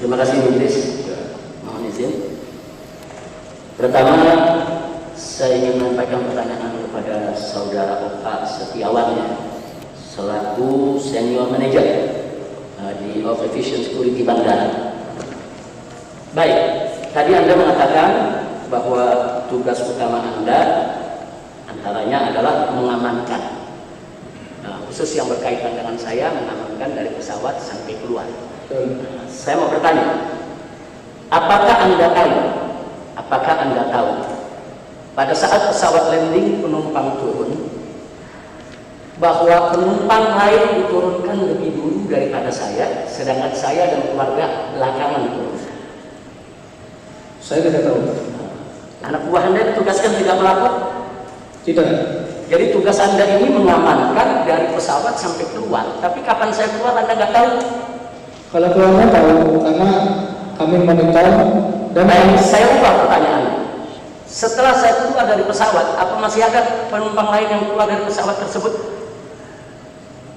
Terima kasih Majelis. Mohon izin. Pertama, saya ingin menyampaikan pertanyaan kepada Saudara Oka Setiawan selaku Senior Manager di Of Efficient Security Bandara. Baik, tadi Anda mengatakan bahwa tugas utama Anda antaranya adalah mengamankan, khusus yang berkaitan dengan saya, mengamankan dari pesawat sampai keluar. Saya mau bertanya, apakah Anda tahu pada saat pesawat landing penumpang turun bahwa penumpang lain diturunkan lebih dulu daripada saya, sedangkan saya dan keluarga belakangan turun? Saya tidak tahu. Anak buah Anda ditugaskan tidak melapor? Tidak. Jadi tugas Anda ini mengamankan dari pesawat sampai keluar, tapi kapan saya keluar Anda nggak tahu? Kalau keluarga tahu, karena kami monitor dan saya ubah pertanyaannya. Setelah saya keluar dari pesawat, apa masih ada penumpang lain yang keluar dari pesawat tersebut?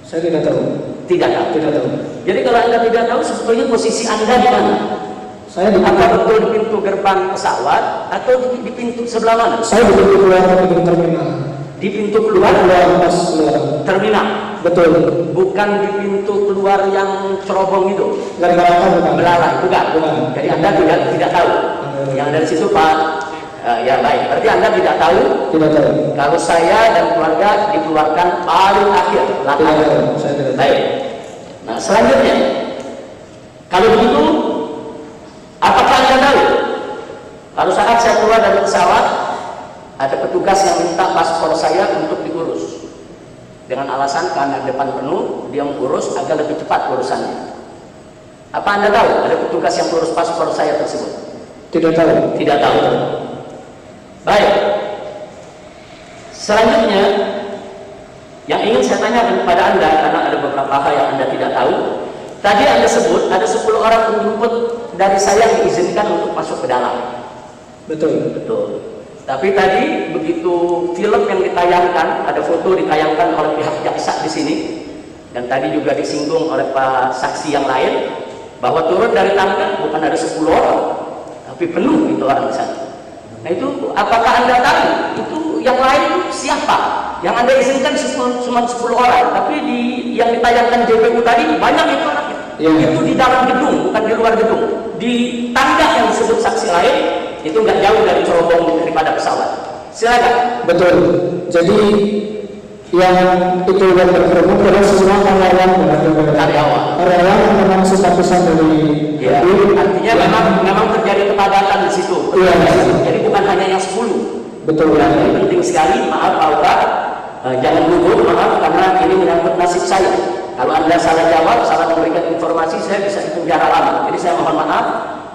Saya tidak tahu. Tidak tahu. Tidak tahu. Jadi kalau Anda tidak tahu, sebetulnya posisi Anda di mana? Saya di betul di pintu gerbang pesawat atau di pintu sebelah mana? Saya di pintu keluar pintu terminal. Di pintu keluar pas keluar terminal. Betul. Bukan di pintu keluar yang cerobong itu. Bukan. Belalai, bukan. Jadi Anda tidak tahu. Yang dari situ Pak, ya baik. Berarti Anda tidak tahu. Tidak tahu. Kalau saya dan keluarga dikeluarkan paling akhir. Tidak tahu. Saya tidak tahu. Baik. Nah selanjutnya, kalau begitu, apakah Anda tahu? Kalau saat saya keluar dari pesawat, ada petugas yang minta paspor saya untuk diurus. Dengan alasan karena depan penuh, dia mengurus agar lebih cepat urusannya. Apa Anda tahu ada petugas yang urus paspor saya tersebut? Tidak tahu. Tidak tahu. Baik. Selanjutnya, yang ingin saya tanyakan kepada Anda, karena ada beberapa hal yang Anda tidak tahu. Tadi Anda sebut ada 10 orang penjemput dari saya yang diizinkan untuk masuk ke dalam. Betul. Betul. Tapi tadi begitu film yang ditayangkan, ada foto ditayangkan oleh pihak jaksa di sini, dan tadi juga disinggung oleh Pak saksi yang lain, bahwa turun dari tangga bukan ada 10 orang, tapi penuh itu orang di sana. Nah itu apakah Anda tahu itu yang lain siapa? Yang Anda izinkan cuma 10 orang, tapi yang ditayangkan JPU tadi banyak itu orangnya. Ya. Itu di dalam gedung, bukan di luar gedung. Di tangga yang disebut saksi lain, itu nggak jauh dari cerobong daripada pesawat. Silakan. Betul. Jadi yang itu yang berkerumun adalah semua karyawan yang memang simpatisan dari ya, artinya memang terjadi kepadatan di situ. Iya. Jadi bukan hanya yang 10. Betul. Ya, ini penting sekali. Maaf Pak Oka, jangan gugup, maaf karena ini menyangkut nasib saya. Kalau Anda salah jawab, salah memberikan informasi, saya bisa dipenjara lama. Jadi saya mohon maaf,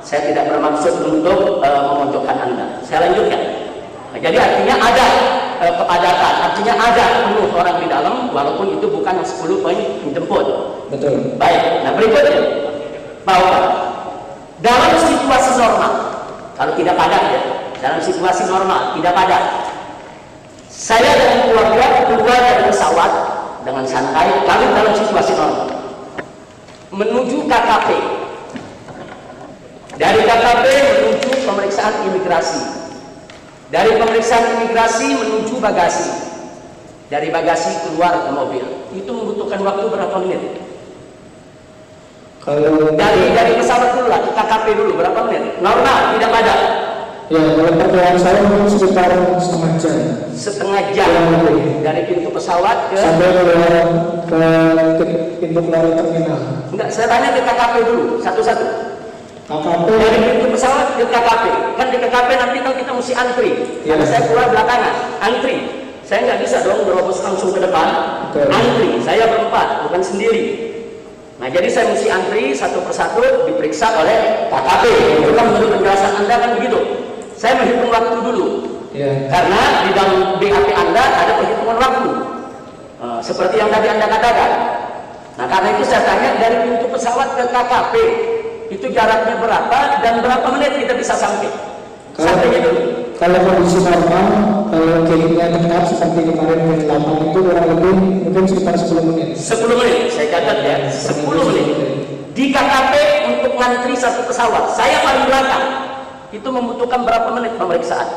saya tidak bermaksud untuk memojokkan Anda. Saya lanjutkan. Nah, jadi artinya ada kepadatan, artinya ada penuh orang di dalam, walaupun itu bukan 10 penjemput. Betul. Baik. Nah berikutnya, bahwa dalam situasi normal, kalau tidak padat ya, dalam situasi normal tidak padat, saya dan keluarga keluar dari pesawat dengan santai, kami dalam situasi normal menuju KKP. Dari KKP menuju pemeriksaan imigrasi. Dari pemeriksaan imigrasi menuju bagasi. Dari bagasi keluar ke mobil. Itu membutuhkan waktu berapa menit? Kalau dari pesawat dulu lah, KKP dulu berapa menit? Normal, tidak padat. Ya, kalau perkiraan saya mungkin sekitar setengah jam. Setengah jam dari pintu pesawat ke sampai ke pintu keluar terminal. Enggak, saya tanya ke KKP dulu, satu-satu. KKP dari pintu pesawat ke KKP. Kan di KKP nanti kan kita mesti antri. Ya. Karena saya keluar belakangan, antri. Saya nggak bisa dong berobos langsung ke depan. Betul. Antri, saya berempat, bukan sendiri. Nah, jadi saya mesti antri satu persatu diperiksa oleh KKP. Itu kan menurut penjelasan Anda kan begitu. Saya menghitung waktu dulu. Ya. Karena di dalam BAP Anda ada perhitungan waktu. Seperti yang tadi Anda katakan. Nah, karena itu saya tanya dari pintu pesawat ke KKP itu jaraknya berapa dan berapa menit kita bisa sampai? Sampainya dulu. Kalau kondisi normal, kalau gatingnya dekat seperti kemarin di 8 itu kurang lebih mungkin sekitar 10 menit. 10 menit, saya catat ya, 10 menit. di KKP untuk ngantri satu pesawat, saya paling belakang. Itu membutuhkan berapa menit pemeriksaan?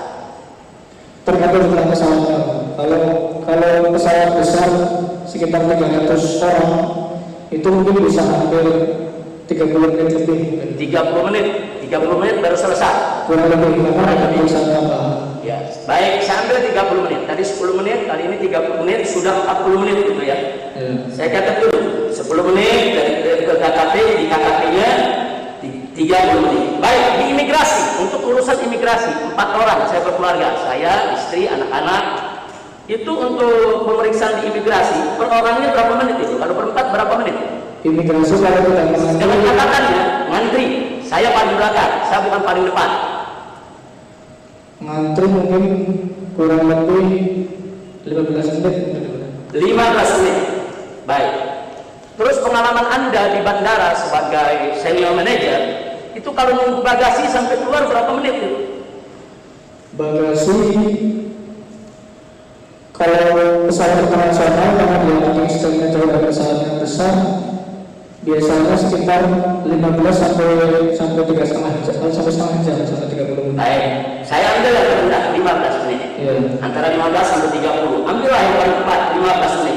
Tergantung dengan pesawatnya. Kalau pesawat besar sekitar 300 orang, itu mungkin bisa hampir 30 menit lebih. 30 menit baru selesai. Kurang lebih, karena ada pemeriksaan tambahan. Ya, baik, saya ambil 30 menit. Tadi 10 menit, kali ini 30 menit, sudah 40 menit gitu ya. Saya catat dulu, 10 menit dari ke KKP, di KKP-nya 30 menit. Baik, di imigrasi, untuk urusan imigrasi, 4 orang saya berkeluarga, saya, istri, anak-anak. Itu untuk pemeriksaan di imigrasi, per orangnya berapa menit itu? Kalau berempat berapa menit? Imigrasi kalau kita mengantri, Dengan katakannya, ngantri, saya paling belakang, saya bukan paling depan. ngantri mungkin kurang lebih 15 menit. 15 menit. Baik. Terus pengalaman Anda di bandara sebagai senior manager, itu kalau nunggu bagasi sampai keluar berapa menit itu? Bagasi kalau pesawat internasional karena dia landing stagenya jauh dari pesawat yang besar, biasanya sekitar 15 sampai 3,5 jam, sampai setengah jam, sampai 30 menit. Baik, saya ambil yang terendah 15 menit. Iya. Antara 15 sampai 30. Ambillah yang paling cepat 15 menit.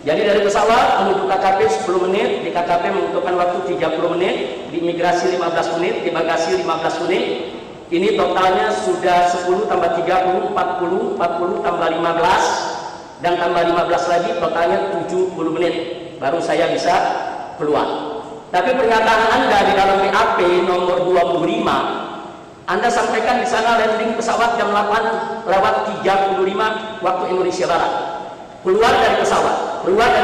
Jadi dari pesawat menuju KKP 10 menit, di KKP membutuhkan waktu 30 menit, di imigrasi 15 menit, di bagasi 15 menit. Ini totalnya sudah 10 tambah 30, 40, 40 tambah 15, dan tambah 15 lagi totalnya 70 menit. Baru saya bisa keluar. Tapi pernyataan Anda di dalam BAP nomor 25, Anda sampaikan di sana landing pesawat jam 8:35 waktu Indonesia Barat. Keluar dari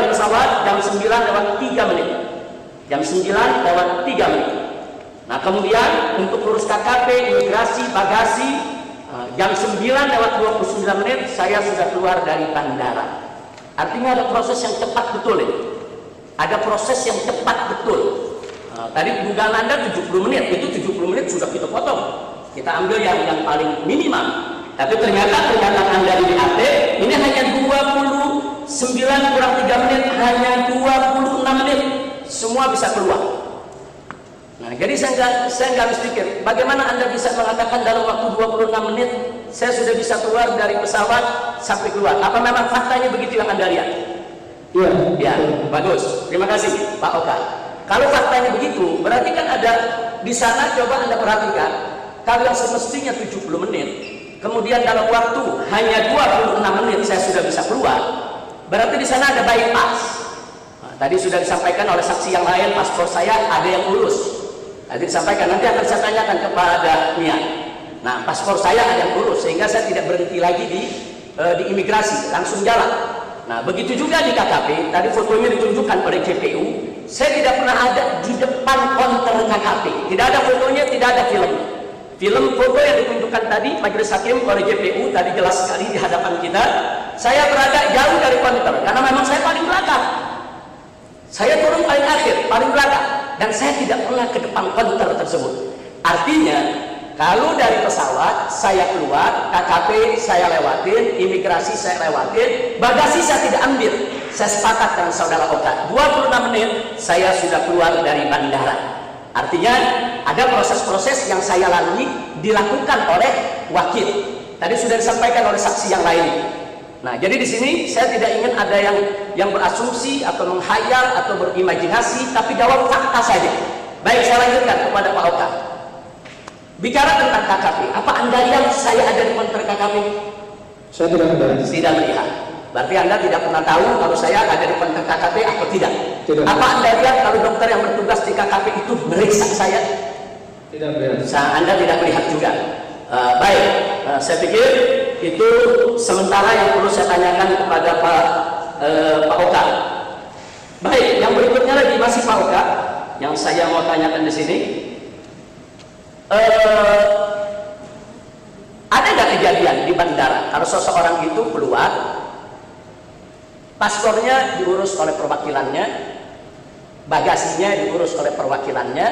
pesawat jam 9:03 menit. Jam 9:03 menit. Nah, kemudian untuk urus KKP, imigrasi, bagasi, jam 9:29 menit saya sudah keluar dari bandara. Artinya ada proses yang cepat betul ya. Ada proses yang cepat betul. Tadi dugaan Anda 70 menit, itu 70 menit sudah kita potong. Kita ambil yang paling minimal. Tapi ternyata pernyataan Anda di BAP ini hanya 29 kurang 3 menit, hanya 26 menit semua bisa keluar. Nah, jadi saya nggak habis pikir, bagaimana Anda bisa mengatakan dalam waktu 26 menit saya sudah bisa keluar dari pesawat sampai keluar? Apa memang faktanya begitu yang Anda lihat? Iya. Ya, bagus. Terima kasih, Pak Oka. Kalau faktanya begitu, berarti kan ada di sana, coba Anda perhatikan, kalau yang semestinya 70 menit, kemudian dalam waktu hanya 26 menit saya sudah bisa keluar, berarti di sana ada bypass. Nah, tadi sudah disampaikan oleh saksi yang lain, paspor saya ada yang urus. Tadi disampaikan, nanti akan saya tanyakan kepada Mia. Nah, paspor saya ada yang urus, sehingga saya tidak berhenti lagi di imigrasi, langsung jalan. Nah, begitu juga di KKP, tadi fotonya ditunjukkan oleh JPU, saya tidak pernah ada di depan konter KKP. Tidak ada fotonya, tidak ada film. Film foto yang ditunjukkan tadi, majelis hakim oleh JPU, tadi jelas sekali di hadapan kita, saya berada jauh dari konter, karena memang saya paling belakang. Saya turun paling akhir, paling belakang, dan saya tidak pernah ke depan konter tersebut. Artinya, kalau dari pesawat saya keluar, KKP saya lewatin, imigrasi saya lewatin, bagasi saya tidak ambil. Saya sepakat dengan saudara Oka, 26 menit saya sudah keluar dari bandara. Artinya ada proses-proses yang saya lalui dilakukan oleh wakil. Tadi sudah disampaikan oleh saksi yang lain. Nah, jadi di sini saya tidak ingin ada yang berasumsi atau menghayal atau berimajinasi, tapi jawab fakta saja. Baik, saya lanjutkan kepada Pak Oka. Bicara tentang KKP, apa Anda lihat saya ada di konter KKP? Saya tidak melihat. Tidak melihat. Berarti Anda tidak pernah tahu kalau saya ada di konter KKP atau tidak? Tidak. Apa Anda lihat kalau dokter yang bertugas di KKP itu meriksa saya? Tidak melihat. Anda tidak melihat juga. Baik, saya pikir itu sementara yang perlu saya tanyakan kepada Pak Oka. Baik, yang berikutnya lagi masih Pak Oka, yang saya mau tanyakan di sini. Ada nggak kejadian di bandara kalau seseorang itu keluar, paspornya diurus oleh perwakilannya, bagasinya diurus oleh perwakilannya,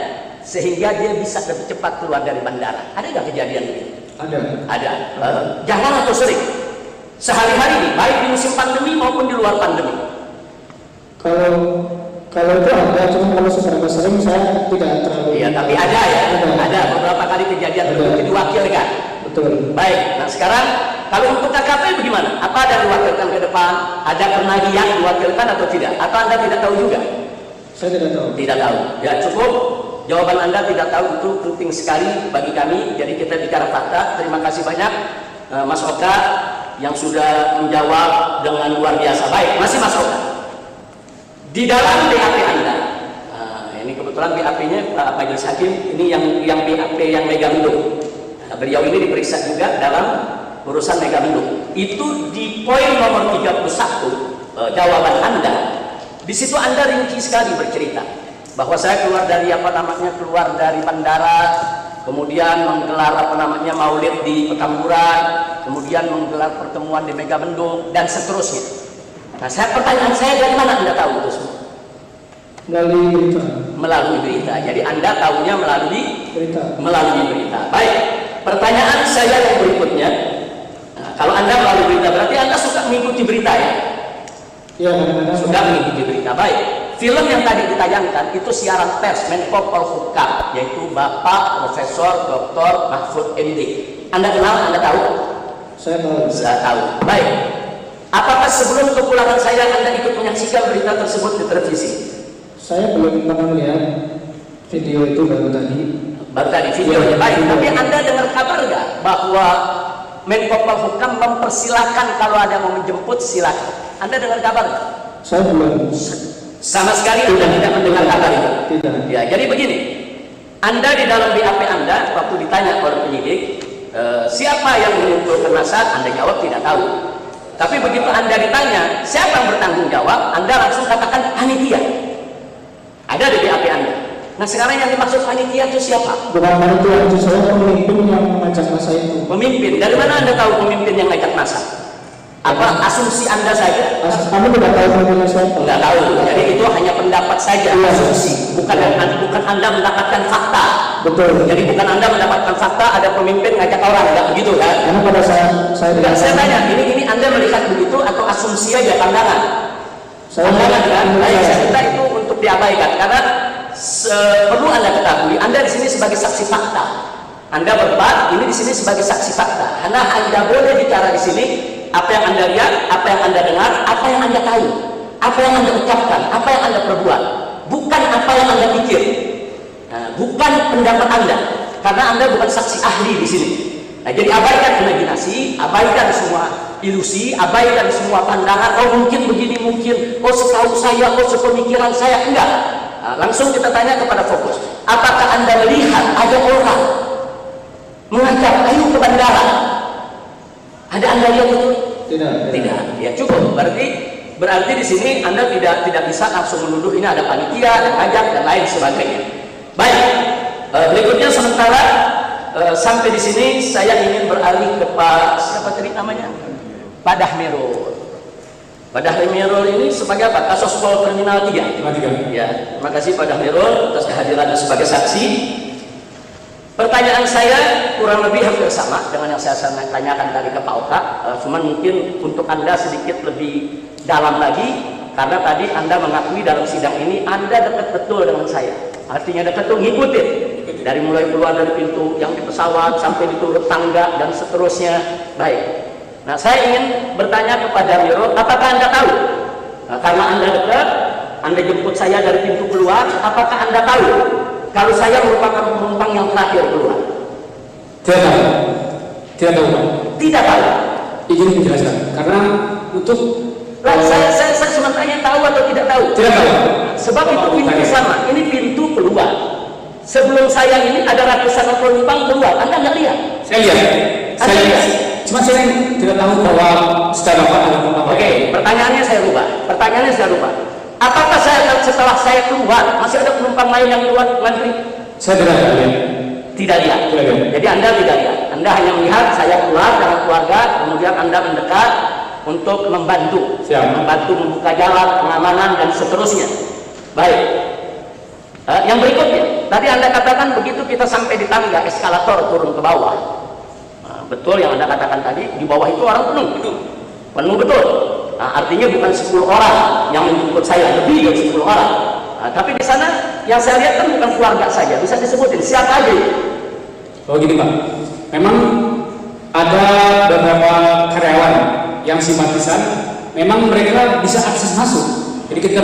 sehingga dia bisa lebih cepat keluar dari bandara? Ada nggak kejadian ini? Ada. Jangan atau sering? Sehari-hari, baik di musim pandemi maupun di luar pandemi. Kalau Kalau itu ada, cuma kalau seberapa sering saya tidak terlalu. Iya, tapi ada ya, ada beberapa kali kejadian terbukti diwakilkan. Betul. Baik, nah sekarang kalau untuk KKP bagaimana? Apa ada diwakilkan ke depan? Ada penagihan diwakilkan atau tidak? Atau Anda tidak tahu juga? Saya tidak tahu. Tidak tahu. Ya cukup. Jawaban Anda tidak tahu itu penting sekali bagi kami. Jadi kita bicara fakta. Terima kasih banyak Mas Oka yang sudah menjawab dengan luar biasa. Baik, masih Mas Oka. Di dalam BAP Anda, ini kebetulan BAP-nya Pak Majelis Hakim, ini yang BAP yang Megamendung. Beliau ini diperiksa juga dalam urusan Megamendung. Itu di poin nomor 31 jawaban Anda. Di situ Anda rinci sekali bercerita bahwa saya keluar dari keluar dari bandara, kemudian menggelar maulid di Petamburan, kemudian menggelar pertemuan di Megamendung dan seterusnya. Nah, pertanyaan saya, dari mana Anda tahu itu semua? Melalui berita. Melalui berita. Jadi Anda tahunya melalui Berita. Melalui berita. Baik. Pertanyaan saya yang berikutnya, nah, kalau Anda melalui berita berarti Anda suka mengikuti berita ya? Iya, kadang-kadang. Suka mengikuti berita. Baik. Film yang tadi ditayangkan itu siaran pers Menko Polhukam, yaitu Bapak Profesor Dr. Mahfud MD. Anda kenal? Anda tahu? Saya tahu. Saya tahu. Baik. Apakah sebelum kepulangan saya Anda ikut menyaksikan berita tersebut di televisi? Saya belum pernah melihat video itu baru tadi. Baru tadi videonya. Baik. Tapi Anda dengar kabar nggak bahwa Menko Polhukam mempersilahkan kalau ada mau menjemput silakan? Anda dengar kabar nggak? Saya belum. Sama sekali Anda tidak mendengar kabar itu. Tidak. Ya, jadi begini. Anda di dalam BAP Anda waktu ditanya oleh penyidik, siapa yang mengumpulkan massa? Anda jawab tidak tahu. Tapi begitu Anda ditanya, siapa yang bertanggung jawab? Anda langsung katakan panitia. Ada di BAP Anda. Nah, sekarang yang dimaksud panitia itu siapa? Bukan panitia, itu saya pemimpin yang mengajak masa itu. Pemimpin. Dari mana Anda tahu pemimpin yang ngajak massa? Apa asumsi Anda saja? Kamu tidak tahu pemimpinnya siapa? Enggak tahu. Jadi itu hanya pendapat saja, Iya. asumsi. Bukan Anda mendapatkan fakta. Betul. Jadi bukan Anda mendapatkan fakta ada pemimpin ngajak orang, enggak begitu kan? Karena pada saat saya Enggak, saya tanya, ini Anda melihat begitu atau asumsi aja, pandangan? Pandangan kan? Baik, saya minta itu untuk diabaikan karena perlu Anda ketahui, Anda di sini sebagai saksi fakta. Anda berdebat, ini di sini sebagai saksi fakta. Karena Anda boleh bicara di sini apa yang Anda lihat, apa yang Anda dengar, apa yang Anda tahu, apa yang Anda ucapkan, apa yang Anda perbuat, bukan apa yang Anda pikir. Nah, bukan pendapat Anda, karena Anda bukan saksi ahli di sini. Nah, jadi abaikan imajinasi, abaikan semua ilusi, abaikan semua pandangan. Oh mungkin begini, mungkin. Oh setahu saya, oh sepemikiran saya, enggak. Nah, langsung kita tanya kepada fokus. Apakah Anda melihat ada orang mengajak ayo ke bandara? Ada Anda lihat itu? tidak. Tidak. Ya cukup. Berarti di sini Anda tidak bisa langsung menuduh ini ada panitia, ada ngajak dan lain sebagainya. Baik. Berikutnya sementara sampai di sini saya ingin beralih ke Pak siapa tadi namanya? Pak Dahmirul. Pak Dahmirul ini sebagai apa? Kasus Pol Kriminal 3. Ya, terima kasih Pak Dahmirul atas kehadirannya sebagai saksi. Pertanyaan saya kurang lebih hampir sama dengan yang saya tanyakan tadi ke Pak Oka, cuman mungkin untuk Anda sedikit lebih dalam lagi, karena tadi Anda mengakui dalam sidang ini Anda dekat betul dengan saya. Artinya dekat itu ngikutin, dari mulai keluar dari pintu yang di pesawat sampai di turun tangga dan seterusnya. Baik. Nah, saya ingin bertanya kepada Miro, apakah Anda tahu? Nah, karena Anda dekat, Anda jemput saya dari pintu keluar, apakah Anda tahu kalau saya merupakan penumpang yang terakhir keluar? Tidak tahu. Tidak tahu. Tidak tahu. Izin menjelaskan. Karena untuk saya cuma tanya tahu atau tidak tahu? tidak tahu. Sebab itu pintu sama. Ini pintu keluar. Sebelum saya ini ada ratusan penumpang keluar. Anda nggak lihat? Saya lihat. Saya lihat. Cuma saya tidak tahu bahwa secara apa ada penumpang. Oke, pertanyaannya saya rubah. Apakah setelah saya keluar masih ada penumpang lain yang keluar ngantri? Saya tidak lihat. Tidak lihat. Jadi Anda tidak lihat. Anda hanya melihat saya keluar dengan keluarga, kemudian Anda mendekat untuk membantu, membantu membuka jalan, pengamanan dan seterusnya. Baik. Yang berikutnya, tadi Anda katakan begitu kita sampai di tangga eskalator turun ke bawah. Betul yang Anda katakan tadi, di bawah itu orang penuh betul. Nah, artinya bukan 10 orang yang menjemput saya, lebih dari 10 orang. Tapi di sana yang saya lihat kan bukan keluarga saja, bisa disebutin siapa aja. Oh gini Pak, memang ada beberapa karyawan yang simpatisan, memang mereka bisa akses masuk. Jadi ketika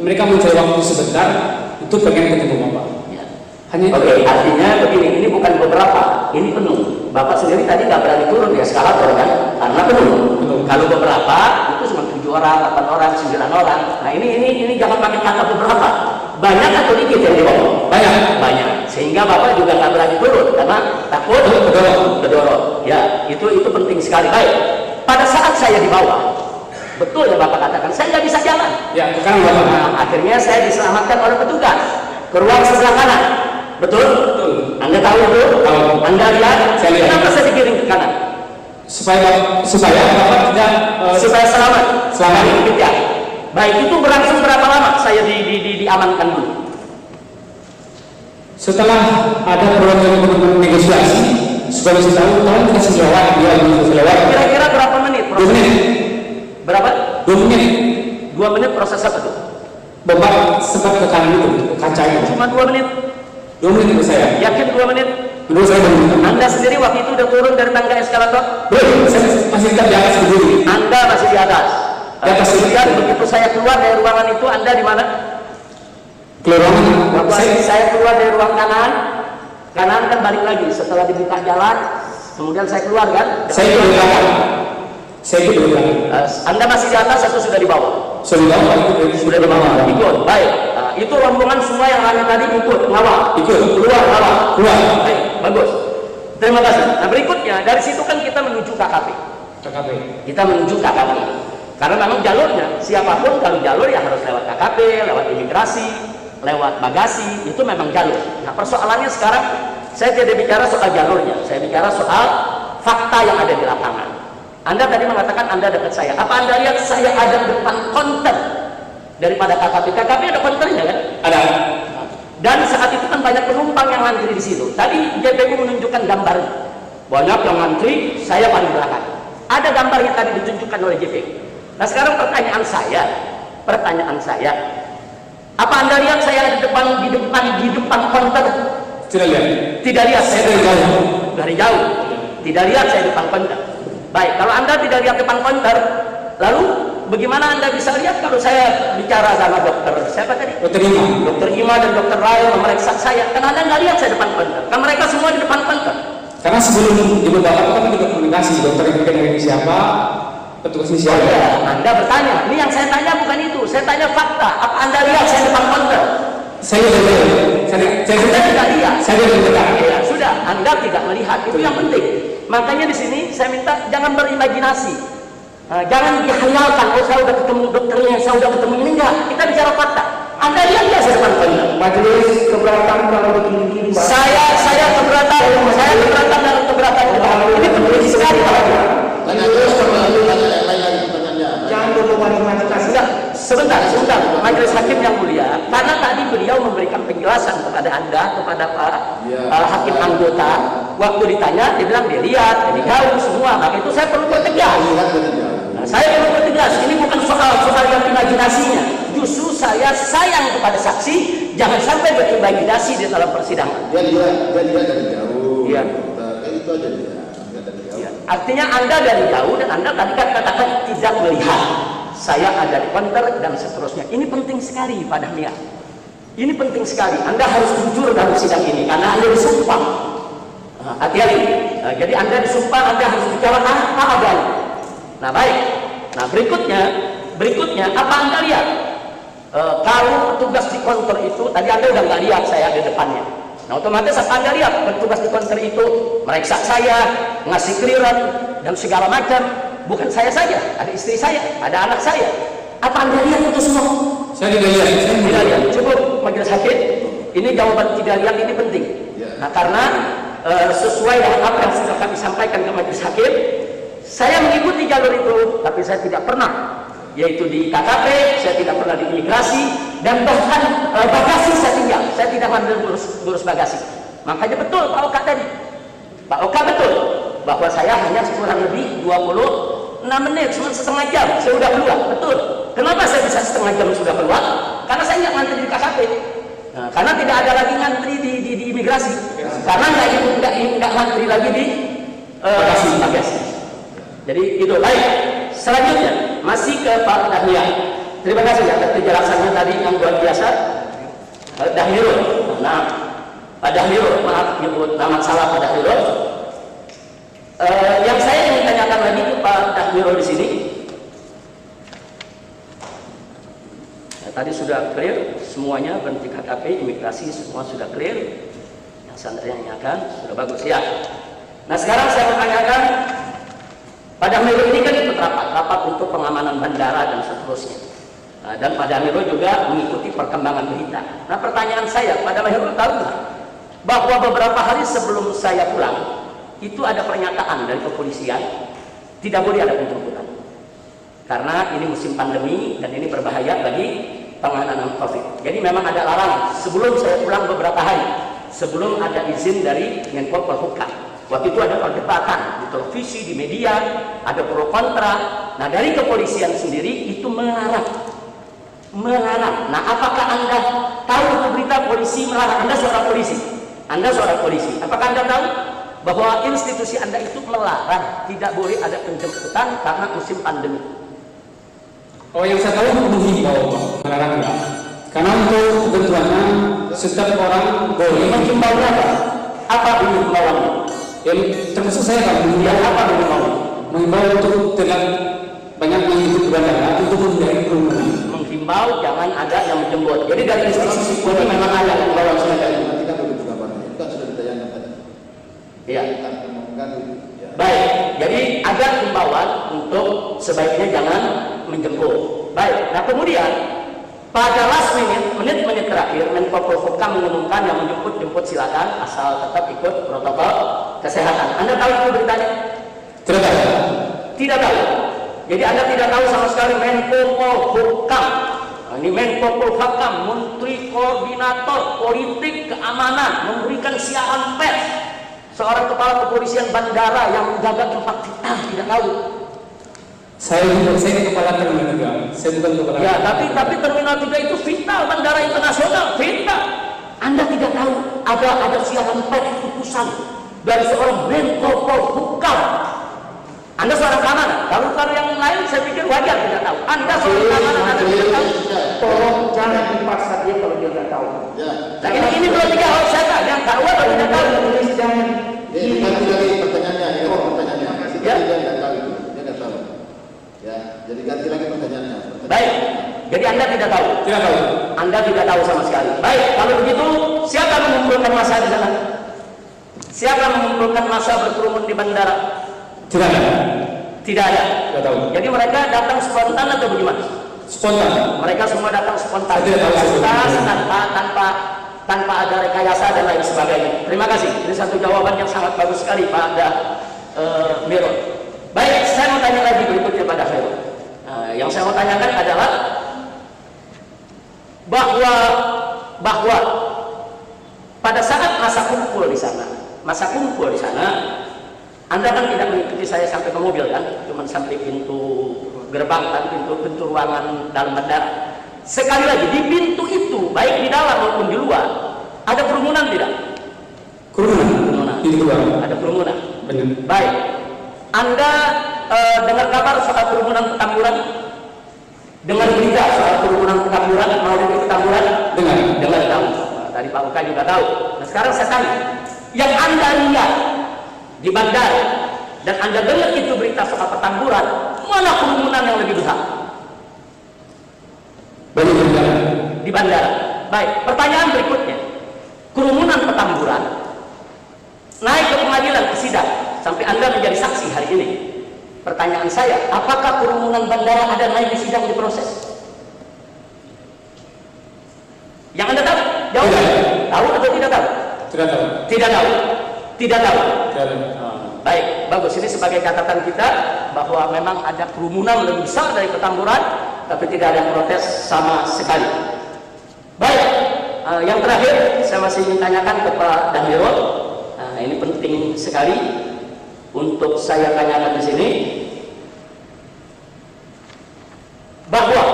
mereka mencari waktu sebentar, itu pengen ketemu Bapak. Ya. Hanya itu. Oke, artinya begini, ini bukan beberapa, ini penuh. Bapak sendiri tadi nggak berani turun di eskalator kan, karena penuh. Betul. Kalau beberapa itu cuma 7 orang, 8 orang, 9 orang. Nah ini jangan pakai kata beberapa. Banyak atau dikit yang di bawah? Banyak. Sehingga Bapak juga nggak berani turun karena takut kedorong. Ya, itu penting sekali. Baik. Pada saat saya di bawah, betul yang Bapak katakan, saya nggak bisa jalan. Ya, kan Bapak. Nah, akhirnya saya diselamatkan oleh petugas ke ruang sebelah kanan. Betul? Betul. Anda tahu itu? Tahu. Anda lihat? Saya lihat. Kenapa saya digiring ke kanan? Supaya Bapak tidak Supaya selamat. Selamat. Ya. Baik, itu berlangsung berapa lama saya diamankan dulu? setelah ada proses negosiasi, supaya bisa tahu, tolong kasih lewat, dia bisa lewat. Kira-kira berapa menit? 2 menit. Berapa? 2 menit. 2 menit proses apa tuh? Bapak sempat ke kanan itu, ke kaca itu. Cuma 2 menit. 2 menit itu saya. Yakin 2 menit? Menurut saya belum. Anda sendiri waktu itu udah turun dari tangga eskalator? Belum, saya masih tetap di atas berdiri. Anda masih di atas. Di atas. Kemudian begitu saya keluar dari ruangan itu, Anda di mana? Keluar. Saya keluar dari ruang kanan kan balik lagi setelah dibuka jalan, kemudian saya keluar kan? Saya ikut di belakang. Saya ikut di belakang. Anda masih di atas atau sudah di bawah? Sudah di bawah, Sudah di bawah. Ikut. Baik. Itu rombongan semua yang ada tadi ikut ngawal. Ikut. Keluar ngawal. Keluar. Baik, bagus. Terima kasih. Nah berikutnya dari situ kan kita menuju KKP. KKP. Kita menuju KKP. Karena memang jalurnya siapapun kalau jalur ya harus lewat KKP, lewat imigrasi, lewat bagasi, itu memang jalur. Nah persoalannya sekarang saya tidak bicara soal jalurnya, saya bicara soal fakta yang ada di lapangan. Anda tadi mengatakan Anda dekat saya. Apa Anda lihat saya ada depan konter daripada KKP? KKP ada konternya kan? Ada. Dan saat itu kan banyak penumpang yang ngantri di situ. Tadi JPU menunjukkan gambarnya. Banyak yang ngantri, saya paling belakang. Ada gambar yang tadi ditunjukkan oleh JPU. Nah sekarang pertanyaan saya, apa Anda lihat saya di depan konter? Tidak lihat. Tidak lihat. Saya dari jauh. Dari jauh. Tidak lihat saya depan konter. Baik, kalau Anda tidak lihat depan konter, lalu bagaimana Anda bisa lihat kalau saya bicara sama dokter? Siapa tadi? Dokter Ima. Dokter Ima dan dokter Rai memeriksa saya. Kan Anda nggak lihat saya depan konter. Kan mereka semua di depan konter. Karena sebelum di beberapa kan kita komunikasi, dokter yang bikin ini siapa, petugas ini siapa. Ya, Anda bertanya. Ini yang saya tanya bukan itu. Saya tanya fakta. Apa Anda lihat saya depan konter? Saya tidak lihat. Anda tidak lihat. Saya tidak lihat. Ya, sudah. Anda tidak melihat. Itu yang penting. Makanya di sini saya minta jangan berimajinasi. Jangan dihayalkan. Oh, saya sudah ketemu dokternya, saya sudah ketemu ini enggak. Kita bicara fakta. Anda lihat ya saya depan konter. Majelis keberatan kalau begini, Pak. Saya keberatan dalam keberatan. Ini penting sekali Pak. Tanya terus kembali tanya yang lain lagi pertanyaannya. Jangan berimajinasi. Enggak, sebentar, Majelis Hakim yang mulia, karena tadi beliau memberikan penjelasan kepada Anda, kepada Pak Hakim anggota, waktu ditanya, dia bilang dia lihat, dia jauh semua, maka itu saya perlu pertegas. Nah, saya perlu pertegas, ini bukan soal yang imajinasinya, justru saya sayang kepada saksi, jangan sampai berimajinasi di dalam persidangan. Dia lihat dari jauh. Iya. Itu aja dia. Dari jauh. Ya, artinya Anda dari jauh dan Anda tadi kan katakan tidak melihat saya ada di konter dan seterusnya. Ini penting sekali Pak Dahlia. Ini penting sekali. Anda harus jujur dalam sidang ini karena Anda disumpah. Hati-hati. Jadi Anda disumpah, Anda harus bicara apa adanya. Nah baik. Nah berikutnya apa Anda lihat? Kalau petugas di konter itu tadi Anda udah nggak lihat saya di depannya. Nah otomatis apa Anda lihat petugas di konter itu meriksa saya, ngasih clearance dan segala macam. Bukan saya saja, ada istri saya, ada anak saya. Apa Anda lihat itu semua? Saya tidak lihat. Tidak lihat. Cukup Majelis Hakim. Ini jawaban tidak lihat ini penting. Nah karena sesuai dengan apa yang sudah kami sampaikan ke Majelis Hakim, saya mengikuti jalur itu, tapi saya tidak pernah, yaitu di KKP, saya tidak pernah di imigrasi, dan bahkan bagasi saya tinggal. Saya tidak ngambil ngurus bagasi. Makanya betul Pak Oka tadi. Pak Oka betul bahwa saya hanya kurang lebih 26 menit, cuma setengah jam saya sudah keluar. Betul. Kenapa saya bisa setengah jam sudah keluar? karena saya nggak ngantri di KKP. Nah, karena tidak ada lagi ngantri di imigrasi. Karena nggak ngantri lagi di bagasi. Jadi itu baik. Selanjutnya masih ke Pak Dahlia. Terima kasih atas penjelasannya tadi yang luar biasa. Dahlirul. Nah, Pak Dahlirul, maaf nyebut nama salah Pak Dahlirul. Yang saya ingin tanyakan lagi ke Pak Dahlirul di sini. Tadi sudah clear semuanya, berhenti KKP, imigrasi semua sudah clear. Yang saya tanyakan sudah bagus ya. Nah sekarang saya mau tanyakan, pada Dahlirul ini kan ikut rapat untuk pengamanan bandara dan seterusnya. Nah, dan Pak Dahlirul juga mengikuti perkembangan berita. Nah pertanyaan saya, Pak Dahlirul tahu nggak bahwa beberapa hari sebelum saya pulang itu ada pernyataan dari kepolisian tidak boleh ada penjemputan karena ini musim pandemi dan ini berbahaya bagi penanganan COVID. Jadi memang ada larangan sebelum saya pulang beberapa hari, sebelum ada izin dari Menko Polhukam. Waktu itu ada perdebatan di televisi, di media, ada pro kontra. Nah dari kepolisian sendiri itu melarang. Nah apakah Anda tahu itu berita polisi melarang? Anda seorang polisi. Apakah Anda tahu bahwa institusi Anda itu melarang tidak boleh ada penjemputan karena musim pandemi? Oh, yang saya tahu menghimbau, melarang enggak. Karena untuk ketentuannya setiap orang boleh menghimbau apa? Apa himbauannya? Yang termasuk saya kan yang apa himbauannya? Menghimbau untuk tidak banyak yang ikut bandara untuk menghindari kerumunan. Menghimbau jangan ada yang menjemput. Jadi dari institusi polri memang ada himbauan semacam itu. Nanti kan begitu kabarnya. Itu kan sudah ditayangkan tadi. Iya. Kita ngomongkan. Ya. Baik. Jadi ada himbauan untuk sebaiknya jangan menjemput. Baik. Nah kemudian pada last menit terakhir Menko Polhukam mengumumkan yang menjemput silakan asal tetap ikut protokol kesehatan. Anda tahu itu beritanya? Tidak tahu. Jadi Anda tidak tahu sama sekali Menko Polhukam. Nah, ini Menko Polhukam, Menteri Koordinator Politik Keamanan, memberikan siaran pers. Seorang kepala kepolisian bandara yang menjaga tempat vital tidak tahu. Saya kepala terminal 3. Saya bukan kepala. Ya, tapi terminal 3 itu vital, bandara internasional vital. Anda tidak tahu ada siaran pers keputusan dari seorang Menko Polhukam. Anda seorang keamanan. Kalau yang lain saya pikir wajar tidak tahu. Anda seorang keamanan, Anda tidak tahu. Tolong jangan dipaksa dia kalau dia tidak tahu. Ya. Nah ini dua tiga hal saya yang tahu atau tidak tahu. Jangan. Ganti lagi pertanyaannya. Ya. Dia nggak tahu itu. Dia nggak tahu. Ya. Jadi ganti lagi pertanyaannya. Baik. Jadi Anda tidak tahu. Tidak tahu. Anda tidak tahu sama sekali. Baik. Kalau begitu, siapa mengumpulkan massa di sana? Siapa mengumpulkan massa berkerumun di bandara? Tidak ada. Tidak ada. Tidak tahu. Jadi mereka datang spontan atau bagaimana? Spontan. Mereka semua datang spontan. Saya tidak tahu. Tanpa ada rekayasa dan lain sebagainya. Terima kasih. Ini satu jawaban yang sangat bagus sekali Pak Mirul. Baik, saya mau tanya lagi berikutnya pada Mirul. Yang saya mau tanyakan adalah bahwa pada saat masa kumpul di sana, Anda kan tidak mengikuti saya sampai ke mobil kan, cuma sampai pintu gerbang kan, pintu ruangan dalam bandara. Sekali lagi di pintu itu, baik di dalam maupun di luar, ada kerumunan tidak? Kerumunan. Di luar. Ada kerumunan. Benar. Baik. Anda dengar kabar soal kerumunan Petamburan? Dengar berita soal kerumunan Petamburan, mau di Petamburan? Dengar tahu. Tadi Pak Uka juga tahu. Nah sekarang saya tanya, yang Anda lihat di bandara dan Anda dengar itu berita soal Petamburan, mana kerumunan yang lebih besar? Di bandara. Baik, pertanyaan berikutnya. Kerumunan Petamburan naik ke pengadilan, ke sidang, sampai Anda menjadi saksi hari ini. Pertanyaan saya, apakah kerumunan bandara ada naik di sidang, di proses? Yang Anda tahu? Jawab. Tahu atau tidak tahu? Tidak tahu. Tidak tahu. Tidak tahu. Tidak tahu. Baik, bagus. Ini sebagai catatan kita bahwa memang ada kerumunan lebih besar dari Petamburan, tapi tidak ada protes sama sekali. Baik, yang terakhir saya masih ingin tanyakan ke Pak Dahlirul. Ini penting sekali untuk saya tanyakan di sini, bahwa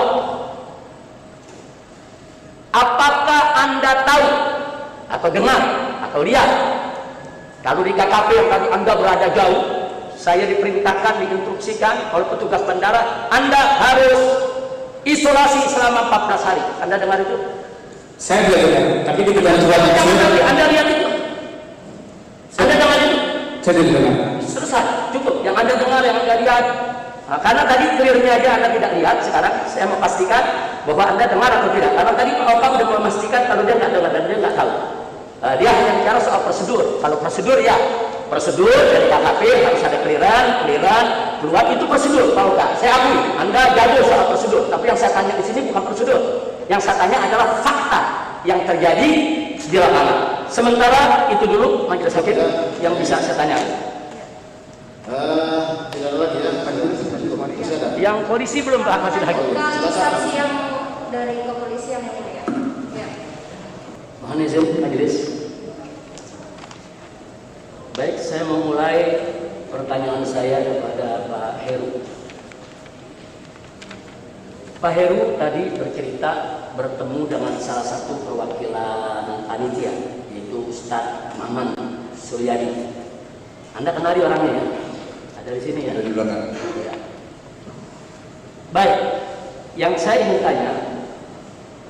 atau dengar atau lihat. Kalau di KKP yang tadi Anda berada jauh, saya diperintahkan, diinstruksikan oleh petugas bandara, Anda harus isolasi selama 14 hari. Anda dengar itu? Saya belum dengar, tapi di ketentuan itu Anda lihat itu? Anda dengar itu? saya tidak dengar. Selesai, cukup. Yang Anda dengar, yang Anda lihat. Nah, karena tadi clearnya aja Anda tidak lihat, sekarang saya memastikan bahwa Anda dengar atau tidak. Karena tadi Pak Oka sudah memastikan kalau dia nggak dengar dan dia nggak tahu. Dia hanya bicara soal prosedur. Kalau prosedur ya, prosedur dari KKP harus ada clearan, keluar, itu prosedur Pak Oka. Saya akui, Anda jago soal prosedur. Tapi yang saya tanya di sini bukan prosedur. Yang saya tanya adalah fakta yang terjadi di lapangan. Sementara itu dulu majelis hakim yang bisa saya tanya. Tidak ada lagi ya. Masih ada. Yang polisi belum Pak Majelis hakim. Bukan saksi yang dari kepolisian yang mulia. Ya. Mohon izin majelis. Baik, saya mau mulai pertanyaan saya kepada Pak Heru. Pak Heru tadi bercerita bertemu dengan salah satu perwakilan panitia, yaitu Ustadz Maman Suryadi. Anda kenali orangnya ya? Ada di sini ya? Ada di belakang. Ya. Baik, yang saya ingin tanya,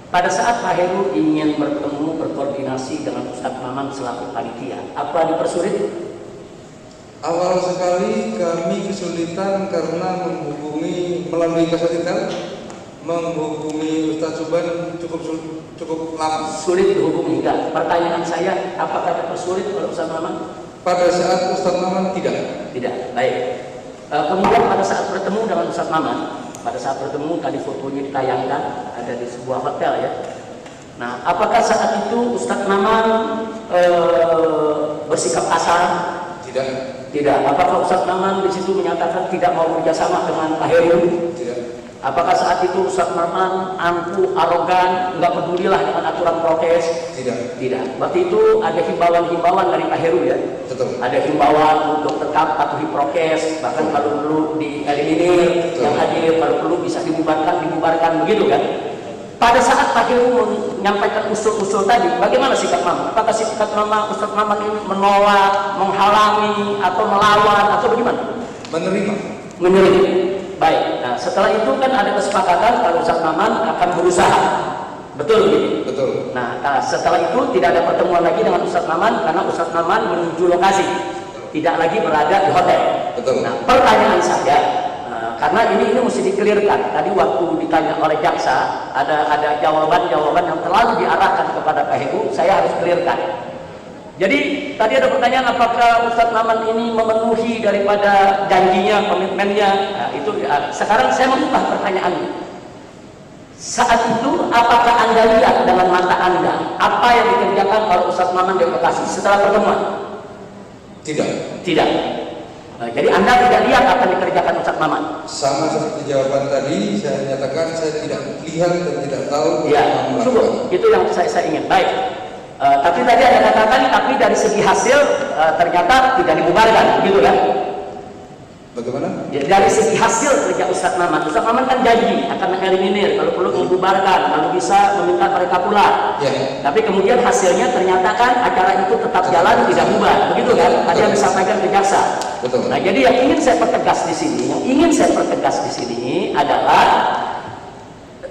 pada saat Pak Heru ingin bertemu berkoordinasi dengan Ustadz Maman selaku panitia, apa dipersulit? Awal sekali kami kesulitan karena menghubungi melalui kasatitel, menghubungi Ustadz Suban cukup lama. Sulit dihubungi enggak? Pertanyaan saya, apakah dipersulit oleh Ustadz Maman? Pada saat Ustadz Maman tidak. Tidak. Baik. Kemudian pada saat bertemu dengan Ustadz Maman, pada saat bertemu tadi fotonya ditayangkan ada di sebuah hotel ya. Nah, apakah saat itu Ustadz Maman bersikap kasar? Tidak. Tidak. Apakah Ustadz Maman di situ menyatakan tidak mau kerjasama dengan Pak Heru? Tidak. Apakah saat itu Ustadz Maman angkuh, arogan, nggak pedulilah dengan aturan prokes? Tidak. Tidak. Waktu itu ada himbauan-himbauan dari Pak Heru ya. Betul. Ada himbauan untuk tetap patuhi prokes, bahkan kalau perlu dieliminir, yang hadir kalau perlu bisa dibubarkan begitu kan? Pada saat Pak Heru menyampaikan usul-usul tadi, bagaimana sikap Mama? Apakah sikap Mama, Ustadz Maman ini menolak, menghalangi, atau melawan, atau bagaimana? Menerima. Menerima. Baik. Nah, setelah itu kan ada kesepakatan kalau Ustadz Maman akan berusaha. Betul gitu? Betul. Nah, setelah itu tidak ada pertemuan lagi dengan Ustadz Maman karena Ustadz Maman menuju lokasi, tidak lagi berada di hotel. Betul. Nah, pertanyaan saya, karena ini mesti dikelirkan. Tadi waktu ditanya oleh jaksa, ada jawaban-jawaban yang terlalu diarahkan kepada Pak Heru, saya harus kelirkan. Jadi tadi ada pertanyaan apakah Ustadz Maman ini memenuhi daripada janjinya, komitmennya. Nah, itu sekarang saya mengubah pertanyaannya. Saat itu apakah Anda lihat dengan mata Anda apa yang dikerjakan oleh Ustadz Maman di Bekasi setelah pertemuan? Tidak. Tidak. Nah, jadi Anda tidak lihat apa yang dikerjakan Ustadz Maman? Sama seperti jawaban tadi, saya nyatakan saya tidak lihat dan tidak tahu. Ya, cukup. Itu yang saya ingin. Baik. Tapi tadi ada katakan, tapi dari segi hasil ternyata tidak dibubarkan, gitu kan? Bagaimana? Ya, dari segi hasil kerja Ustadz Maman kan janji akan mengeliminir, kalau perlu membubarkan, kalau bisa meminta mereka pulang. Ya. Tapi kemudian hasilnya ternyata kan acara itu tetap jalan, tidak bubar, begitu kan? Tadi yang disampaikan ke jaksa. Betul. Nah, jadi yang ingin saya pertegas di sini, adalah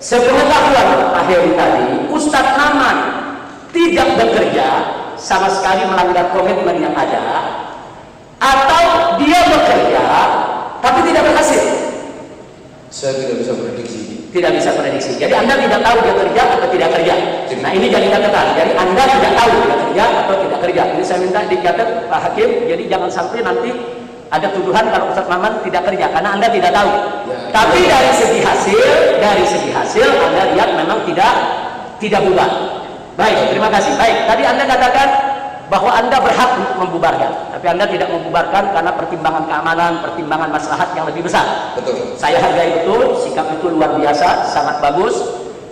sepengetahuan Pak Heru tadi, Ustadz Maman tidak bekerja sama sekali melanggar komitmen yang ada, atau dia bekerja tapi tidak berhasil. Saya tidak bisa prediksi. Tidak bisa prediksi. Jadi Anda tidak tahu dia kerja atau tidak kerja. Nah, ini jadi catatan. Jadi Anda tidak tahu dia kerja atau tidak kerja. Ini saya minta dicatat Pak Hakim. Jadi jangan sampai nanti ada tuduhan kalau Ustadz Maman tidak kerja karena Anda tidak tahu. Ya, tapi dari segi hasil Anda lihat memang tidak bubar. Baik, terima kasih. Baik, tadi Anda katakan bahwa Anda berhak untuk membubarkan, tapi Anda tidak membubarkan karena pertimbangan keamanan, pertimbangan maslahat yang lebih besar. Betul. Saya hargai betul, sikap itu luar biasa, sangat bagus.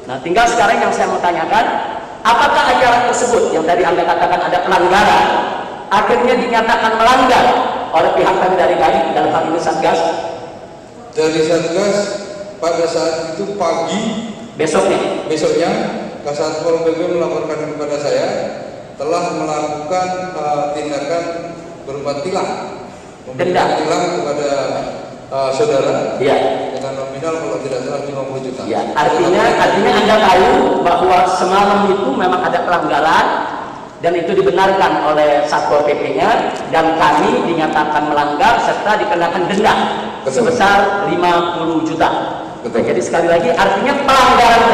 Nah, tinggal sekarang yang saya mau tanyakan, apakah acara tersebut yang tadi Anda katakan ada pelanggaran, akhirnya dinyatakan melanggar oleh pihak dari dalam hal ini Satgas? Dari Satgas pada saat itu pagi Besoknya? besoknya Kasatpol PP melaporkan kepada saya telah melakukan tindakan berupa tilang, Denda. tilang kepada saudara Ya. dengan nominal kalau tidak salah 50 juta. Ya, artinya Anda tahu bahwa semalam itu memang ada pelanggaran dan itu dibenarkan oleh Satpol PP-nya dan kami dinyatakan melanggar serta dikenakan denda Betul. sebesar 50 juta. Betul. Jadi sekali lagi artinya pelanggaran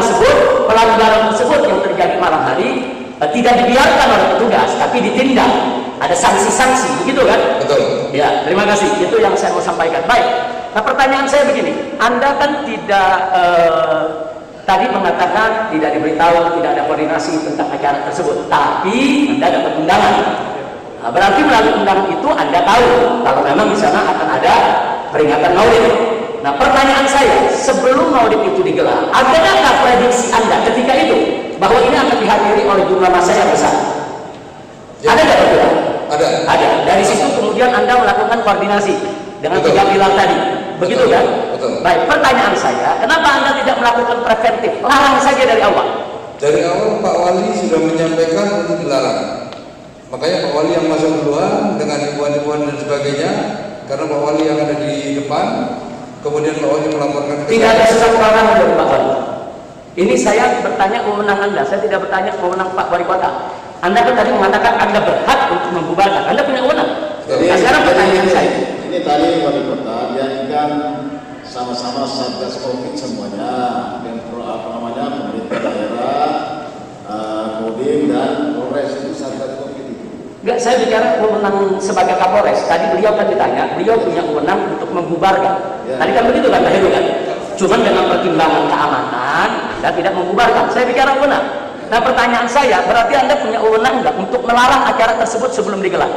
tersebut yang terjadi malam hari tidak dibiarkan oleh petugas tapi ditindak. Ada sanksi-sanksi, begitu kan? Betul. Ya, terima kasih. Itu yang saya mau sampaikan. Baik. Nah, pertanyaan saya begini. Anda kan tidak tadi mengatakan tidak diberitahu, tidak ada koordinasi tentang acara tersebut. Tapi Anda dapat undangan. Nah, berarti melalui undangan itu Anda tahu kalau memang di sana akan ada peringatan Maulid. Nah, pertanyaan saya, sebelum Maulid itu digelar, adakah prediksi Anda ketika itu bahwa ini akan dihadiri oleh jumlah massa yang besar? Ya. Ada nggak tidak? Ada. Dari situ kemudian Anda melakukan koordinasi dengan Betul. 3 pilar tadi. Begitu Betul. kan? Betul. Baik, pertanyaan saya, kenapa Anda tidak melakukan preventif? Larang saja dari awal. Dari awal Pak Wali sudah menyampaikan untuk dilarang. Makanya Pak Wali yang masuk duluan dengan himbauan-himbauan dan sebagainya, karena Pak Wali yang ada di depan, kemudian Pak Wali melaporkan ke Tidak ada saya. sesuatu larangan dari Pak Wali. Ini saya bertanya wewenang Anda, saya tidak bertanya wewenang Pak Wali Kota. Anda kan tadi mengatakan Anda berhak untuk membubarkan. Anda punya wewenang. Nah, sekarang pertanyaan saya. Ini tadi wali kota yang kan sama-sama satgas COVID semuanya, dan pemerintah daerah, Kodim dan Polres itu satgas COVID itu. Enggak, saya bicara wewenang sebagai Kapolres. Tadi beliau kan ditanya, beliau punya wewenang untuk membubarkan. Ya. Tadi kan begitu kan Pak Heru kan? Cuman dengan pertimbangan keamanan dan tidak membubarkan. Saya bicara wewenang. Nah, pertanyaan saya, berarti Anda punya wewenang enggak untuk melarang acara tersebut sebelum digelar?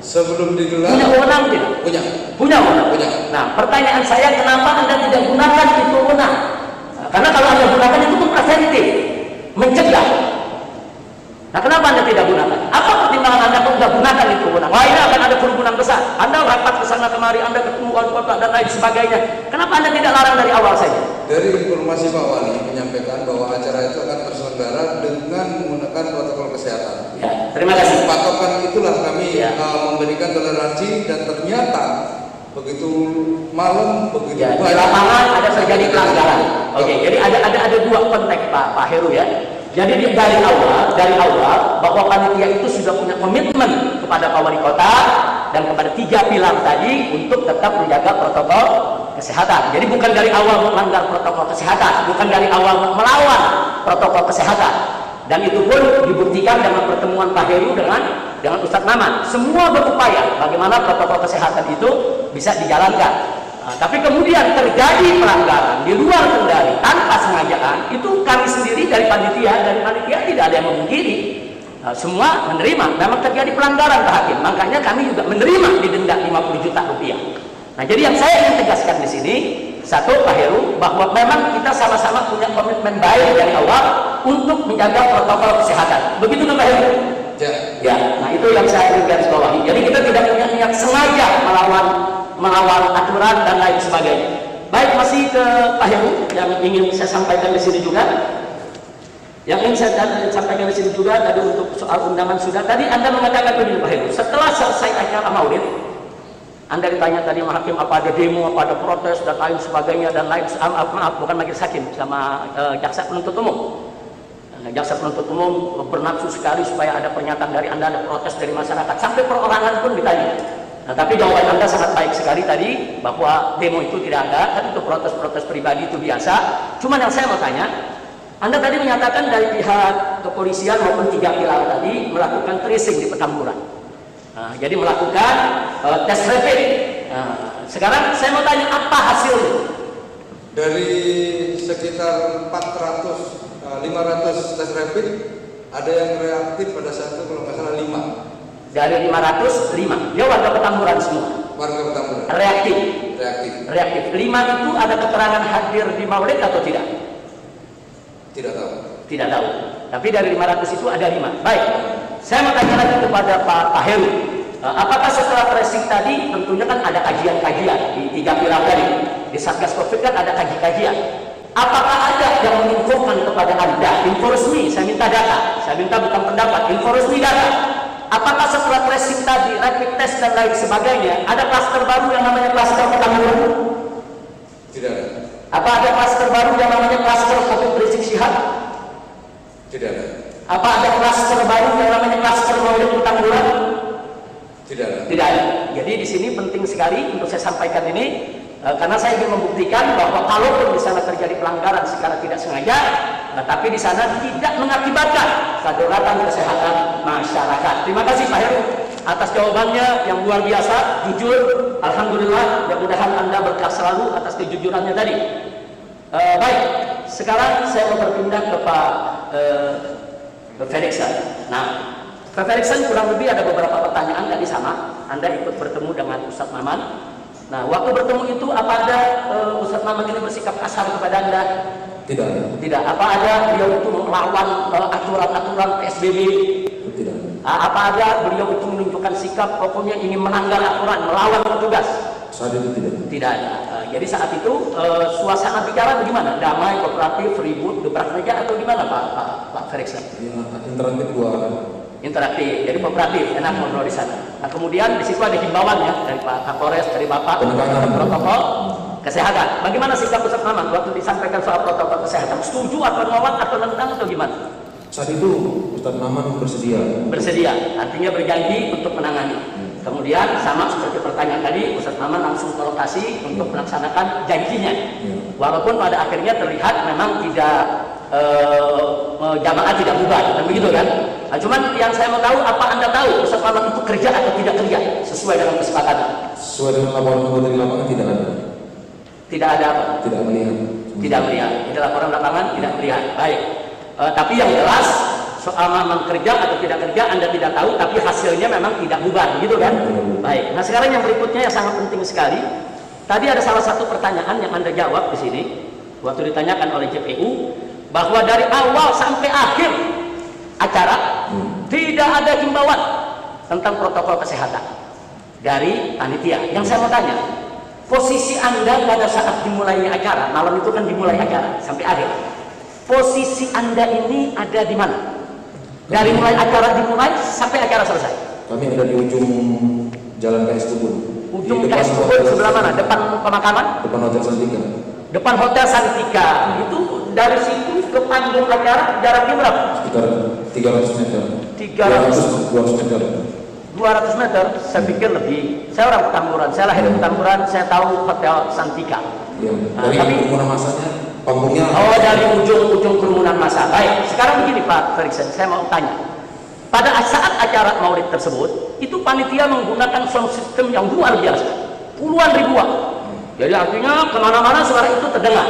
Sebelum digelar. Punya wewenang tidak? Punya. Punya wewenang. Punya. Nah, pertanyaan saya, kenapa Anda tidak gunakan itu wewenang? Nah, karena kalau Anda gunakan itu pun preventif, mencegah. Nah, kenapa Anda tidak gunakan? Apa pertimbangan Anda kalau tidak gunakan itu wewenang? Wah, ini akan ada kerumunan besar. Anda rapat ke sana kemari, Anda ketemu wali kota dan lain sebagainya. Kenapa Anda tidak larang dari awal saja? Dari informasi Pak Wali menyampaikan bahwa acara itu akan terselenggara dengan menggunakan protokol kesehatan. Ya, terima kasih. Patokan itulah kami Ya. memberikan toleransi, dan ternyata begitu malam, begitu Ya, di lapangan ada terjadi pelanggaran. Oke, jadi ada dua konteks Pak Heru ya. Jadi dari awal bahwa panitia itu sudah punya komitmen kepada Pak Wali Kota dan kepada 3 pilar tadi untuk tetap menjaga protokol kesehatan. Jadi bukan dari awal melanggar protokol kesehatan, bukan dari awal melawan protokol kesehatan. Dan itu pun dibuktikan dengan pertemuan Pak Heru dengan Ustadz Maman. Semua berupaya bagaimana protokol kesehatan itu bisa dijalankan. Nah, tapi kemudian terjadi pelanggaran di luar kendali tanpa sengajaan, itu kami sendiri dari panitia tidak ada yang memungkiri. Nah, semua menerima, memang terjadi pelanggaran Pak Hakim, makanya kami juga menerima didenda 50 juta rupiah. Nah, jadi yang saya ingin tegaskan di sini, satu Pak Heru, bahwa memang kita sama-sama punya komitmen baik dari awal untuk menjaga protokol kesehatan. Begitu kan Pak Heru? Ya. Ya, nah itu yang saya ingin garis bawahi. Jadi kita tidak punya niat sengaja melawan aturan dan lain sebagainya. Baik, masih ke Pak Heru yang ingin saya sampaikan di sini juga. Yang ingin saya sampaikan di sini juga tadi untuk soal undangan sudah. Tadi Anda mengatakan begini Pak Heru, setelah selesai acara Maulid, Anda ditanya tadi sama hakim apa ada demo, apa ada protes dan lain sebagainya dan lain maaf bukan majelis hakim sama jaksa penuntut umum. Jaksa penuntut umum bernafsu sekali supaya ada pernyataan dari Anda, ada protes dari masyarakat, sampai perorangan pun ditanya. Nah, tapi jawaban Anda sangat baik sekali tadi bahwa demo itu tidak ada, kan itu protes-protes pribadi itu biasa. Cuman yang saya mau tanya, Anda tadi menyatakan dari pihak kepolisian maupun 3 pilar tadi melakukan tracing di Petamburan. Nah, jadi melakukan tes rapid. Nah, sekarang saya mau tanya apa hasilnya? Dari sekitar 500 tes rapid, ada yang reaktif pada saat itu kalau nggak salah 5. Dari 500, 5. Dia warga Petamburan semua. Warga Petamburan. Reaktif. Reaktif. 5 itu ada keterangan hadir di Maulid atau tidak? Tidak tahu. Tidak tahu. Tapi dari 500 itu ada 5. Baik. Saya mau tanya lagi kepada Pak Heru. Apakah setelah tracing tadi tentunya kan ada kajian-kajian di 3 pilar tadi. Di Satgas Covid kan ada kajian. apakah ada yang menginfokan kepada Anda, info resmi, saya minta data, saya minta bukan pendapat, info resmi data. Apakah setelah tracing tadi, rapid test dan lain sebagainya, ada klaster baru yang namanya klaster Petamburan? Tidak ada. Apa ada klaster baru yang namanya klaster Habib Rizik Syihab? Tidak ada. Apa ada klaster baru yang namanya klaster Maulid Petamburan? Tidak ada. Tidak ada. Jadi di sini penting sekali untuk saya sampaikan ini, karena saya ingin membuktikan bahwa kalaupun di sana terjadi pelanggaran secara tidak sengaja, tetapi di sana tidak mengakibatkan kedaruratan kesehatan masyarakat. Terima kasih Pak Heru atas jawabannya yang luar biasa, jujur. Alhamdulillah, mudah-mudahan Anda berkah selalu atas kejujurannya tadi. Baik, sekarang saya mau berpindah ke Pak Felixson. Nah, Pak Felixson kurang lebih ada beberapa pertanyaan tadi sama. Anda ikut bertemu dengan Ustadz Maman. Nah, waktu bertemu itu apa ada Ustadz Maman ini bersikap kasar kepada Anda? Tidak ada. Tidak. Apa ada beliau itu melawan aturan-aturan PSBB? Tidak. Apa ada beliau itu menunjukkan sikap pokoknya ingin melanggar aturan, melawan petugas? Saat itu tidak. Tidak ada. Jadi saat itu suasana bicara bagaimana? Damai, kooperatif, ribut, gebrak meja atau gimana Pak Felixson? Ya, interaktif dua. Interaktif, jadi kooperatif, enak ngobrol di sana. Nah kemudian di situ ada himbauan ya dari Pak Kapolres, dari Bapak tentang protokol kesehatan. Bagaimana sikap Ustadz Maman waktu disampaikan soal protokol kesehatan? Setuju atau menolak atau tentang atau gimana? Saat itu Ustadz Maman bersedia. Bersedia, artinya berjanji untuk menangani. Kemudian sama seperti pertanyaan tadi, Ustadz Maman langsung ke lokasi untuk melaksanakan janjinya. Walaupun pada akhirnya terlihat memang tidak jamaah tidak bubar, dan begitu kan? Nah, cuman yang saya mau tahu, apa Anda tahu Ustadz Maman itu kerja atau tidak kerja sesuai dengan kesepakatan? Sesuai dengan laporan dari lapangan tidak ada. Tidak ada apa? Tidak melihat. Tidak melihat. Tidak laporan lapangan, tidak melihat. Baik. Tapi yang jelas soal Maman kerja atau tidak kerja Anda tidak tahu, tapi hasilnya memang tidak bubar, gitu kan? Baik. Nah sekarang yang berikutnya yang sangat penting sekali. Tadi ada salah satu pertanyaan yang Anda jawab di sini waktu ditanyakan oleh JPU bahwa dari awal sampai akhir acara tidak ada himbauan tentang protokol kesehatan dari panitia. Yang saya mau tanya, posisi Anda pada saat dimulainya acara, malam itu kan dimulai acara sampai akhir. Posisi Anda ini ada di mana? Dari mulai acara dimulai sampai acara selesai. Kami ada di ujung Jalan KS Kebun. Ujung KS Kebun sebelah mana? Depan pemakaman? Depan Hotel Santika. Depan Hotel Santika. Itu dari situ ke panggung acara jaraknya berapa? Sekitar 300 meter. 200 meter. 200 meter, saya pikir lebih. Saya orang Petamburan, saya lahir di Petamburan, saya tahu Hotel Santika. Ya, dari kerumunan masanya, panggungnya. Oh, dari ujung kerumunan massa. Baik, sekarang begini Pak Felixson, saya mau tanya. Pada saat acara Maulid tersebut, itu panitia menggunakan sound system yang luar biasa, puluhan ribuan. Jadi artinya kemana-mana suara itu terdengar.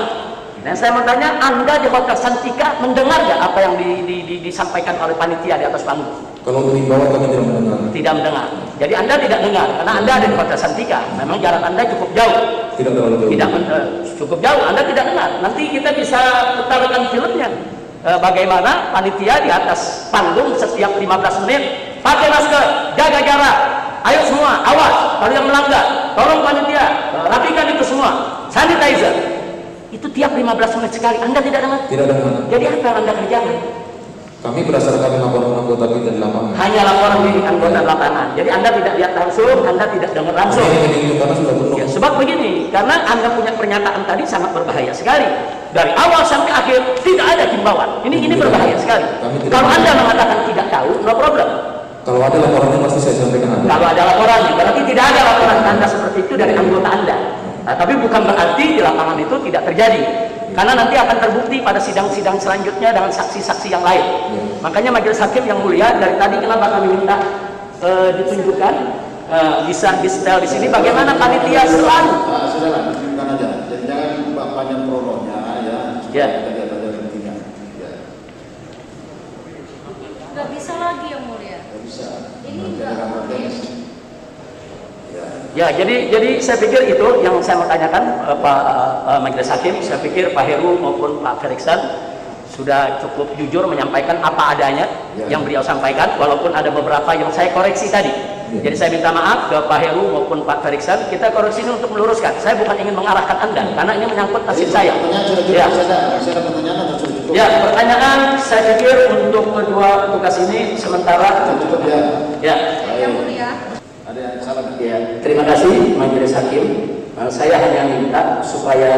Dan saya mau tanya, Anda di Hotel Santika mendengar nggak apa yang disampaikan oleh panitia di atas panggung? Kalau untuk himbauan kami tidak mendengar. Tidak mendengar. Jadi Anda tidak dengar karena Anda ada di Hotel Santika. Memang jarak Anda cukup jauh. Tidak terlalu jauh. Tidak cukup jauh. Anda tidak dengar. Nanti kita bisa putarkan filmnya. Bagaimana panitia di atas panggung setiap 15 menit pakai masker, jaga jarak. Ayo semua, awas. Kalau yang melanggar, tolong panitia rapikan itu semua. Sanitizer. Itu tiap 15 menit sekali. Anda tidak dengar? Tidak dengar. Jadi apa yang Anda kerjakan? Kami berdasarkan laporan anggota kita di lapangan. Hanya laporan dari anggota lapangan. Jadi Anda tidak lihat langsung, Anda tidak dengar langsung. Karena sudah penuh. Ya, sebab begini, karena Anda punya pernyataan tadi sangat berbahaya sekali. Dari awal sampai akhir tidak ada himbauan. Ini berbahaya sekali. Kalau Anda mengatakan tidak tahu, no problem. Kalau ada laporannya pasti saya sampaikan Anda. Kalau ada laporannya, berarti tidak ada laporan Anda seperti itu dari anggota Anda. Nah, tapi bukan berarti di lapangan itu tidak terjadi. Karena nanti akan terbukti pada sidang-sidang selanjutnya dengan saksi-saksi yang lain. Ya. Makanya majelis hakim yang mulia dari tadi kenapa kami minta ditunjukkan bisa di setel di sini bagaimana panitia selalu. Sudahlah, tunjukkan aja. Jadi jangan buka panjang promonya ya. Ya. Kita lihat aja intinya. Ya. Nggak bisa lagi yang mulia. Nggak bisa. Ini Nanti nggak ada oke. Ya. Ya, jadi saya pikir itu yang saya mau tanyakan Pak Majelis Hakim. Saya pikir Pak Heru maupun Pak Felixson sudah cukup jujur menyampaikan apa adanya yang beliau sampaikan, walaupun ada beberapa yang saya koreksi tadi. Jadi saya minta maaf ke Pak Heru maupun Pak Feriksan, kita koreksi ini untuk meluruskan. Saya bukan ingin mengarahkan Anda, karena ini menyangkut nasib saya. Pertanyaan sudah cukup, Ya. Masih ada pertanyaan atau sudah cukup? Ya, pertanyaan saya pikir untuk kedua tugas ini sementara Cukup ya. Ya. Yang mulia. Ada yang salah? Ya, terima kasih Majelis Hakim. Saya hanya minta supaya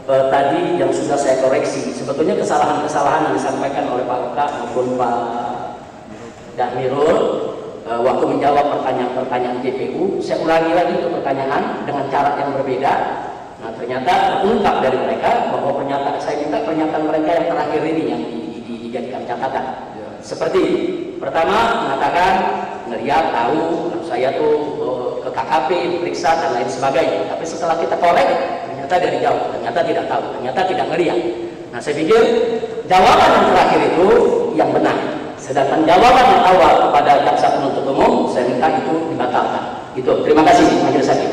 tadi yang sudah saya koreksi, sebetulnya kesalahan-kesalahan yang disampaikan oleh Pak Luka maupun Pak Damirul waktu menjawab pertanyaan-pertanyaan JPU, saya ulangi lagi itu pertanyaan dengan cara yang berbeda. Nah, ternyata terungkap dari mereka bahwa pernyataan saya minta pernyataan mereka yang terakhir ini yang dijadikan catatan. Seperti pertama mengatakan ngeliat tahu saya tuh ke KKP diperiksa dan lain sebagainya, tapi setelah kita korek ternyata dari jauh, ternyata tidak tahu, ternyata tidak ngeliat. Nah, saya pikir jawaban yang terakhir itu yang benar, sedangkan jawaban yang awal kepada jaksa penuntut umum saya minta itu dibatalkan. Itu terima kasih Majelis Hakim.